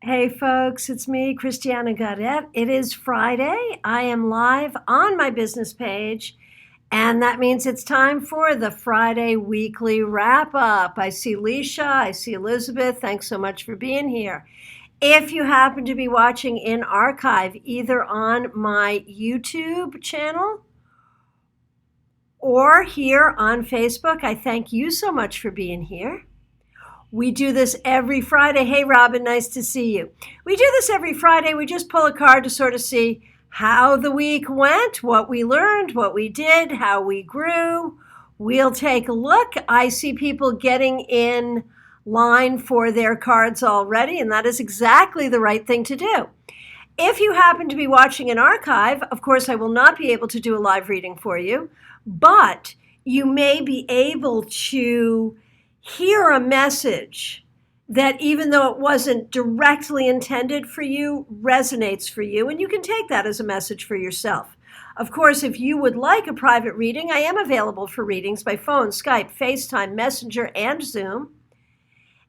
Hey folks, it's me, Christiana Gaudet. It is Friday. I am live on my business page, and that means it's time for the Friday weekly wrap up. I see Leisha, I see Elizabeth. Thanks so much for being here. If you happen to be watching in archive, either on my YouTube channel or here on Facebook, I thank you so much for being here. We do this every Friday. Hey, Robin, nice to see you. We do this every Friday. We just pull a card to sort of see how the week went, what we learned, what we did, how we grew. We'll take a look. I see people getting in line for their cards already, and that is exactly the right thing to do. If you happen to be watching an archive, of course, I will not be able to do a live reading for you, but you may be able to hear a message that, even though it wasn't directly intended for you, resonates for you, and you can take that as a message for yourself. Of course, if you would like a private reading, I am available for readings by phone, Skype, FaceTime, Messenger, and Zoom.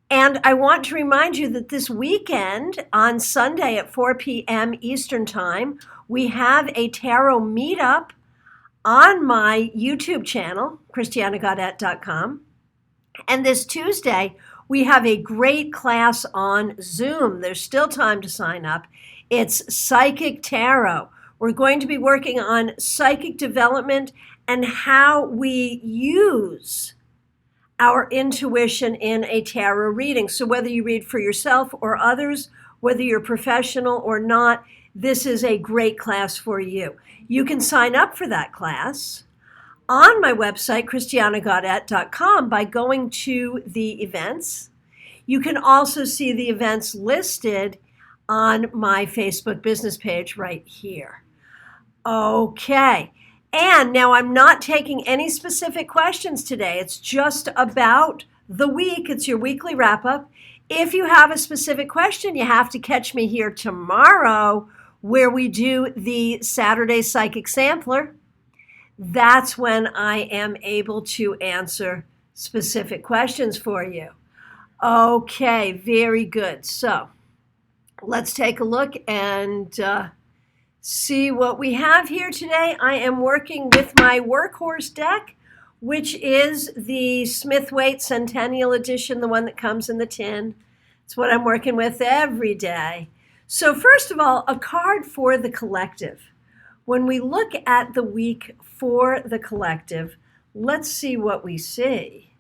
And I want to remind you that this weekend, on Sunday at 4 p.m. Eastern Time, we have a tarot meetup on my YouTube channel, christianagaudet.com. And this Tuesday, we have a great class on Zoom. There's still time to sign up. It's Psychic Tarot. We're going to be working on psychic development and how we use our intuition in a tarot reading. So whether you read for yourself or others, whether you're professional or not, this is a great class for you. You can sign up for that class on my website, christianagaudet.com, by going to the events. You can also see the events listed on my Facebook business page right here. Okay. And now I'm not taking any specific questions today. It's just about the week. It's your weekly wrap up. If you have a specific question, you have to catch me here tomorrow where we do the Saturday Psychic Sampler. That's when I am able to answer specific questions for you. Okay, very good. So let's take a look and see what we have here today. I am working with my workhorse deck, which is the Smith-Waite Centennial Edition, the one that comes in the tin. It's what I'm working with every day. So first of all, a card for the collective. When we look at the week for the collective, let's see what we see.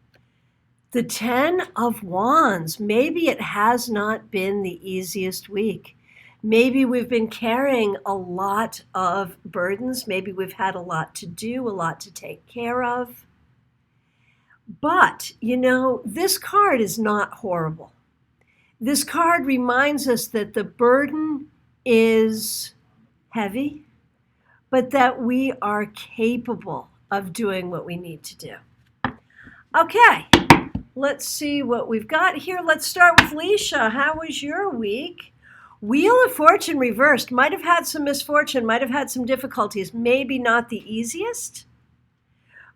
The 10 of Wands. Maybe it has not been the easiest week. Maybe we've been carrying a lot of burdens. Maybe we've had a lot to do, a lot to take care of. But, this card is not horrible. This card reminds us that the burden is heavy, but that we are capable of doing what we need to do. Okay, let's see what we've got here. Let's start with Leisha. How was your week? Wheel of Fortune reversed. Might have had some misfortune, might have had some difficulties. Maybe not the easiest,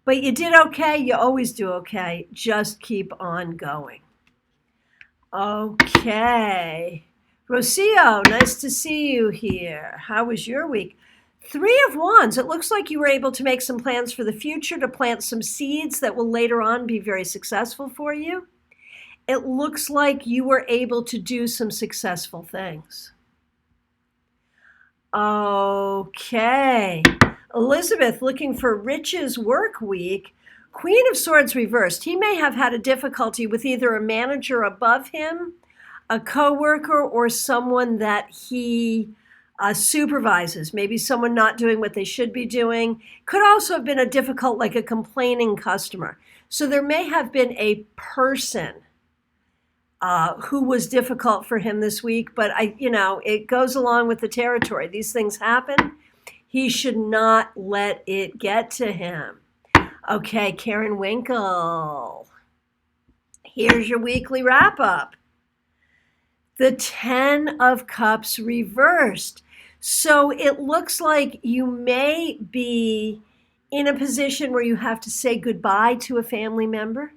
but you did okay. You always do okay. Just keep on going. Okay. Rocio, nice to see you here. How was your week? 3 of Wands. It looks like you were able to make some plans for the future, to plant some seeds that will later on be very successful for you. It looks like you were able to do some successful things. Okay. Elizabeth, looking for Rich's work week. Queen of Swords reversed. He may have had a difficulty with either a manager above him, a coworker, or someone that he supervises, maybe someone not doing what they should be doing. Could also have been a difficult, like a complaining customer. So there may have been a person who was difficult for him this week, but it goes along with the territory. These things happen. He should not let it get to him. Okay, Karen Winkle. Here's your weekly wrap up. The 10 of Cups reversed. So it looks like you may be in a position where you have to say goodbye to a family member,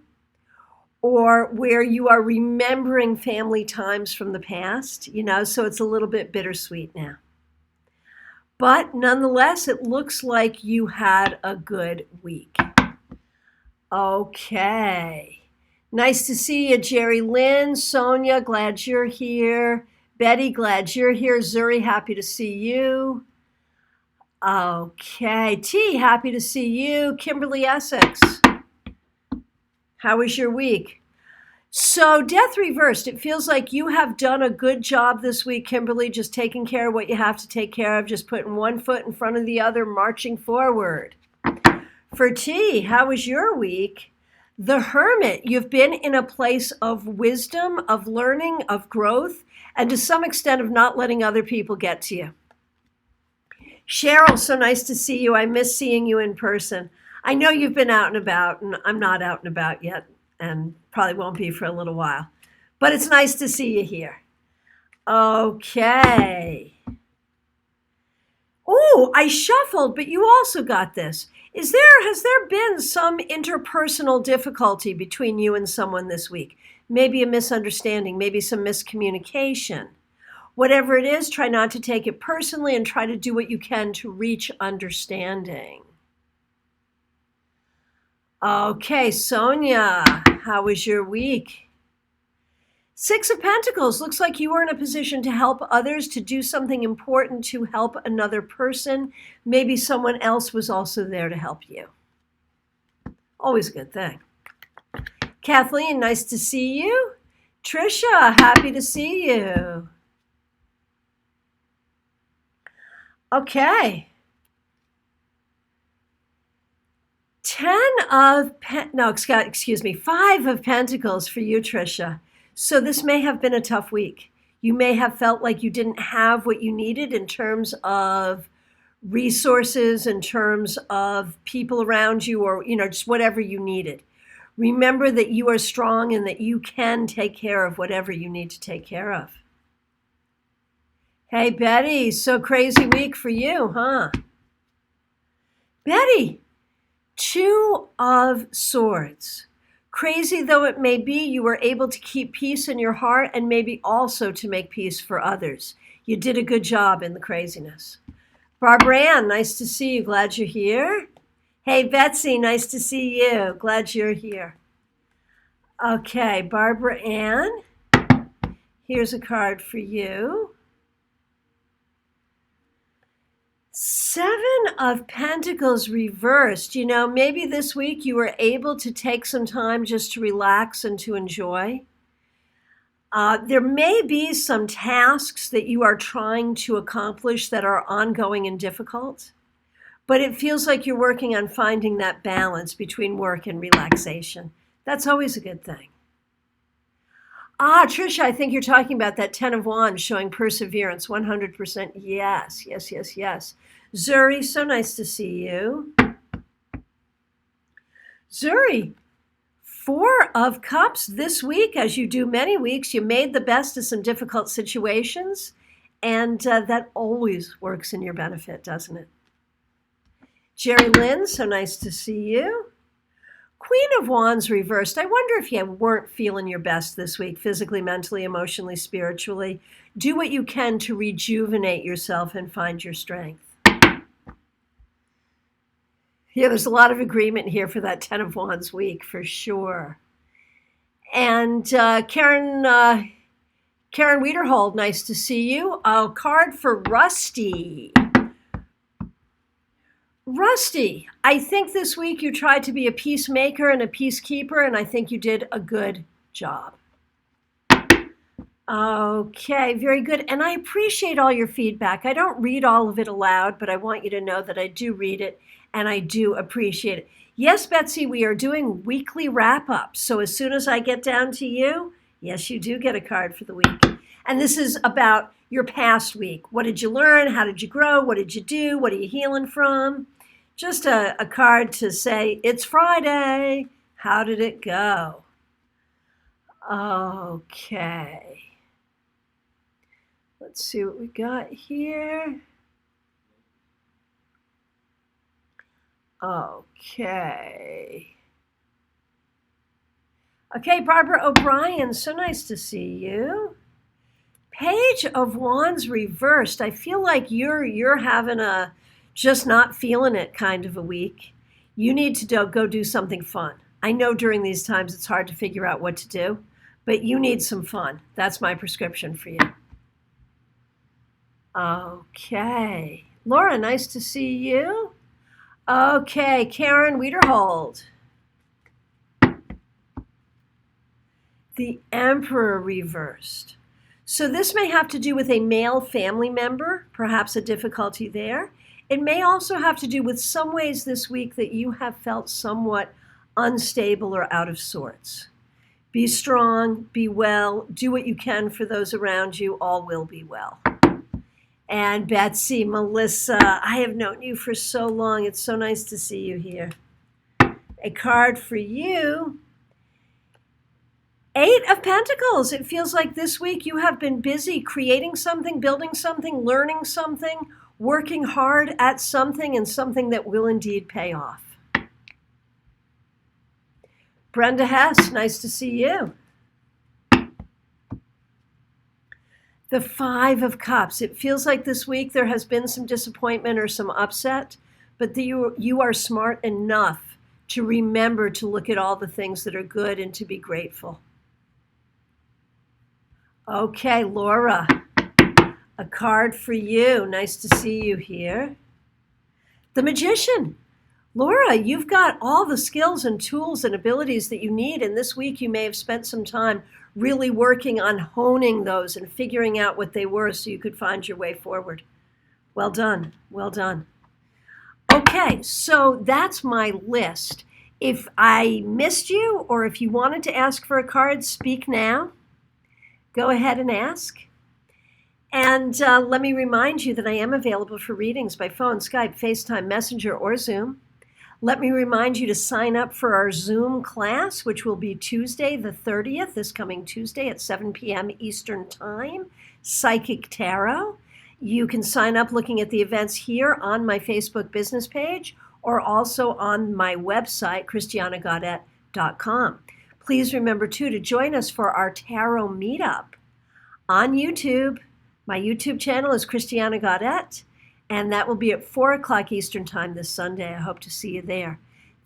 or where you are remembering family times from the past, so it's a little bit bittersweet now. But nonetheless, it looks like you had a good week. Okay. Nice to see you, Jerry Lynn. Sonia, glad you're here. Betty, glad you're here. Zuri, happy to see you. Okay. T, happy to see you. Kimberly Essex, how was your week? So, death reversed. It feels like you have done a good job this week, Kimberly, just taking care of what you have to take care of, just putting one foot in front of the other, marching forward. For T, how was your week? The Hermit, you've been in a place of wisdom, of learning, of growth, and to some extent of not letting other people get to you. Cheryl, so nice to see you. I miss seeing you in person. I know you've been out and about, and I'm not out and about yet, and probably won't be for a little while. But it's nice to see you here. Okay. Oh, I shuffled, but you also got this. Has there been some interpersonal difficulty between you and someone this week? Maybe a misunderstanding, maybe some miscommunication. Whatever it is, try not to take it personally and try to do what you can to reach understanding. Okay, Sonia, how was your week? Six of Pentacles, looks like you were in a position to help others, to do something important, to help another person. Maybe someone else was also there to help you. Always a good thing. Kathleen, nice to see you. Trisha, happy to see you. Okay. 5 of Pentacles for you, Trisha. So this may have been a tough week. You may have felt like you didn't have what you needed in terms of resources, in terms of people around you, or, just whatever you needed. Remember that you are strong and that you can take care of whatever you need to take care of. Hey, Betty, so crazy week for you, huh? Betty, 2 of Swords. Crazy though it may be, you were able to keep peace in your heart and maybe also to make peace for others. You did a good job in the craziness. Barbara Ann, nice to see you. Glad you're here. Hey, Betsy, nice to see you. Glad you're here. Okay, Barbara Ann, here's a card for you. 7 of Pentacles reversed. Maybe this week you were able to take some time just to relax and to enjoy. There may be some tasks that you are trying to accomplish that are ongoing and difficult, but it feels like you're working on finding that balance between work and relaxation. That's always a good thing. Trisha, I think you're talking about that 10 of Wands showing perseverance, 100%. Yes. Zuri, so nice to see you. Zuri, 4 of Cups this week, as you do many weeks. You made the best of some difficult situations, and that always works in your benefit, doesn't it? Jerry Lynn, so nice to see you. Queen of Wands reversed. I wonder if you weren't feeling your best this week, physically, mentally, emotionally, spiritually. Do what you can to rejuvenate yourself and find your strength. Yeah, there's a lot of agreement here for that 10 of Wands week, for sure. And Karen Wiederhold, nice to see you. A card for Rusty. Rusty, I think this week you tried to be a peacemaker and a peacekeeper, and I think you did a good job. Okay, very good. And I appreciate all your feedback. I don't read all of it aloud, but I want you to know that I do read it and I do appreciate it. Yes, Betsy, we are doing weekly wrap-ups. So as soon as I get down to you, yes, you do get a card for the week. And this is about your past week. What did you learn? How did you grow? What did you do? What are you healing from? Just a card to say, it's Friday. How did it go? Okay. Let's see what we got here. Okay. Okay, Barbara O'Brien, so nice to see you. Page of Wands reversed. I feel like you're having a just not feeling it kind of a week. You need to go do something fun. I know during these times it's hard to figure out what to do, but you need some fun. That's my prescription for you. Okay. Laura, nice to see you. Okay, Karen Wiederhold. The Emperor reversed. So this may have to do with a male family member, perhaps a difficulty there. It may also have to do with some ways this week that you have felt somewhat unstable or out of sorts. Be strong, be well, do what you can for those around you, all will be well. And Betsy, Melissa, I have known you for so long. It's so nice to see you here. A card for you. 8 of Pentacles. It feels like this week you have been busy creating something, building something, learning something, working hard at something, and something that will indeed pay off. Brenda Hess, nice to see you. The 5 of Cups. It feels like this week there has been some disappointment or some upset, but you are smart enough to remember to look at all the things that are good and to be grateful. Okay, Laura, a card for you. Nice to see you here. The Magician. Laura, you've got all the skills and tools and abilities that you need, and this week you may have spent some time really working on honing those and figuring out what they were so you could find your way forward. Well done, well done. Okay, so that's my list. If I missed you or if you wanted to ask for a card, speak now. Go ahead and ask. And let me remind you that I am available for readings by phone, Skype, FaceTime, Messenger, or Zoom. Let me remind you to sign up for our Zoom class, which will be Tuesday the 30th, this coming Tuesday at 7 p.m. Eastern Time, Psychic Tarot. You can sign up looking at the events here on my Facebook business page or also on my website, christianagaudet.com. Please remember, too, to join us for our tarot meetup on YouTube. My YouTube channel is Christiana Gaudet, and that will be at 4 o'clock Eastern Time this Sunday. I hope to see you there.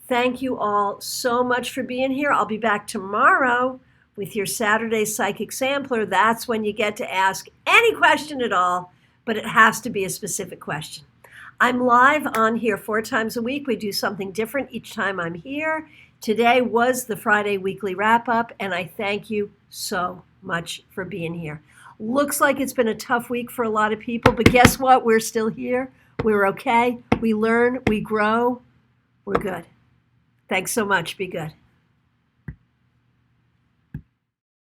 Thank you all so much for being here. I'll be back tomorrow with your Saturday Psychic Sampler. That's when you get to ask any question at all, but it has to be a specific question. I'm live on here 4 times a week. We do something different each time I'm here. Today was the Friday weekly wrap-up, and I thank you so much for being here. Looks like it's been a tough week for a lot of people, but guess what? We're still here. We're okay. We learn. We grow. We're good. Thanks so much. Be good.